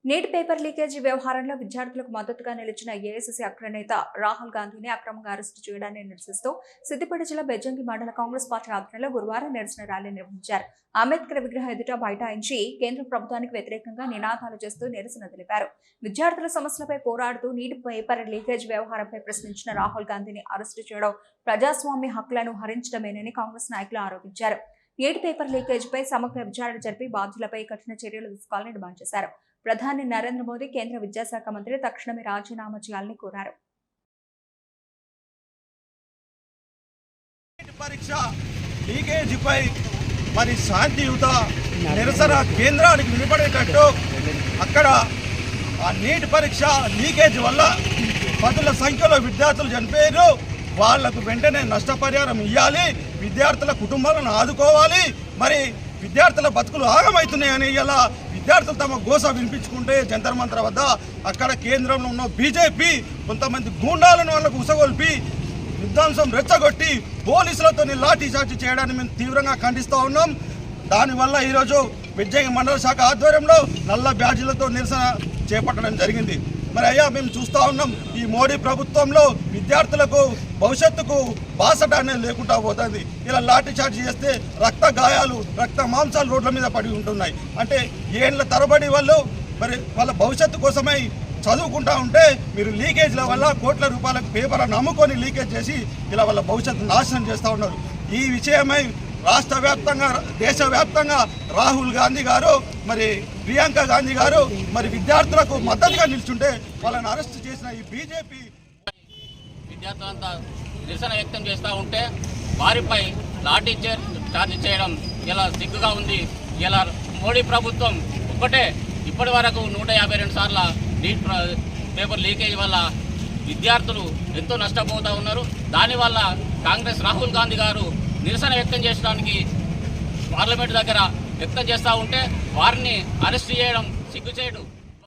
Neat paper leakage వ్యవహారంలో విద్యార్థులకు మద్దతుగా నిలిచిన ఏఐసీసీ అగ్రనేత రాహుల్ గాంధీని అక్రమంగా అరెస్టు చేయడాన్ని నిరసిస్తూ సిద్దిపేట జిల్లా బెజ్జంకి మండల కాంగ్రెస్ పార్టీ ఆధ్వర్యంలో గురువారం నిరసన ర్యాలీ నిర్వహించారు. అంబేద్కర్ విగ్రహం ఎదుట బైఠాయించి కేంద్ర ప్రభుత్వానికి వ్యతిరేకంగా నినాదాలు చేస్తూ నిరసన తెలిపారు. విద్యార్థుల సమస్యలపై పోరాడుతూ నీట్ పేపర్ లీకేజ్ వ్యవహారంపై ప్రశ్నించిన రాహుల్ గాంధీని అరెస్టు చేయడం ప్రజాస్వామ్య హక్కులను హరించడమేనని కాంగ్రెస్ నాయకులు ఆరోపించారు. నీట్ పేపర్ లీకేజీపై సమగ్ర విచారణ జరిపి బాధ్యులపై కఠిన చర్యలు తీసుకోవాలని డిమాండ్ చేశారు. ప్రధాని నరేంద్ర మోదీ కేంద్ర విద్యాశాఖ మంత్రి తక్షణమే రాజీనామా చేయాలని కోరారు. పరీక్ష లీకేజీపై మరి శాంతియుత నిరసన కేంద్రానికి వినపడేటట్టు అక్కడ ఆ నీట్ పరీక్ష లీకేజ్ వల్ల పదుల సంఖ్యలో విద్యార్థులు చనిపోయారు. వాళ్లకు వెంటనే నష్టపరిహారం ఇవ్వాలి, విద్యార్థుల కుటుంబాలను ఆదుకోవాలి. మరి విద్యార్థుల బతుకులు ఆగమవుతున్నాయని ఇలా విద్యార్థులు తమ గోస వినిపించుకుంటే జంతర్ మంతర్ వద్ద అక్కడ కేంద్రంలో ఉన్న బీజేపీ కొంతమంది గూండాలను వాళ్ళకు ఉసగొల్పి విధ్వంసం రెచ్చగొట్టి పోలీసులతో లాఠీ చార్జీ చేయడాన్ని మేము తీవ్రంగా ఖండిస్తూ ఉన్నాం. దానివల్ల ఈరోజు బెజ్జంకి మండల శాఖ ఆధ్వర్యంలో నల్ల బ్యాడ్జీలతో నిరసన చేపట్టడం జరిగింది. మరి అయ్యా మేము చూస్తూ ఉన్నాం, ఈ మోడీ ప్రభుత్వంలో విద్యార్థులకు భవిష్యత్తుకు బాసట అనేది లేకుండా పోతుంది. ఇలా లాఠీ చార్జ్ చేస్తే రక్త గాయాలు, రక్త మాంసాలు రోడ్ల మీద పడి ఉంటున్నాయి. అంటే ఏళ్ళ తరబడి వాళ్ళు మరి వాళ్ళ భవిష్యత్తు కోసమై చదువుకుంటా ఉంటే మీరు లీకేజ్ల వల్ల కోట్ల రూపాయలకు పేపర్లను అమ్ముకొని లీకేజ్ చేసి ఇలా వాళ్ళ భవిష్యత్తు నాశనం చేస్తూ ఉన్నారు. ఈ విషయమై రాష్ట్ర వ్యాప్తంగా, దేశవ్యాప్తంగా రాహుల్ గాంధీ గారు, మరి ప్రియాంక గాంధీ గారు మరి విద్యార్థులకు మద్దతుగా నిల్చుంటే వాళ్ళని అరెస్ట్ చేసిన ఈ బీజేపీ విద్యార్థులంతా నిరసన వ్యక్తం చేస్తూ ఉంటే వారిపై లాఠీ చార్జ్ చేయడం ఇలా సిగ్గుగా ఉంది. ఇలా మోడీ ప్రభుత్వం ఒక్కటే ఇప్పటి వరకు 152 సార్ల నీట్ పేపర్ లీకేజ్ వల్ల విద్యార్థులు ఎంతో నష్టపోతూ ఉన్నారు. దానివల్ల కాంగ్రెస్ రాహుల్ గాంధీ గారు నిరసన వ్యక్తం చేయడానికి పార్లమెంటు దగ్గర వ్యక్తం చేస్తూ ఉంటే వారిని అరెస్ట్ చేయడం సిగ్గుచేటు.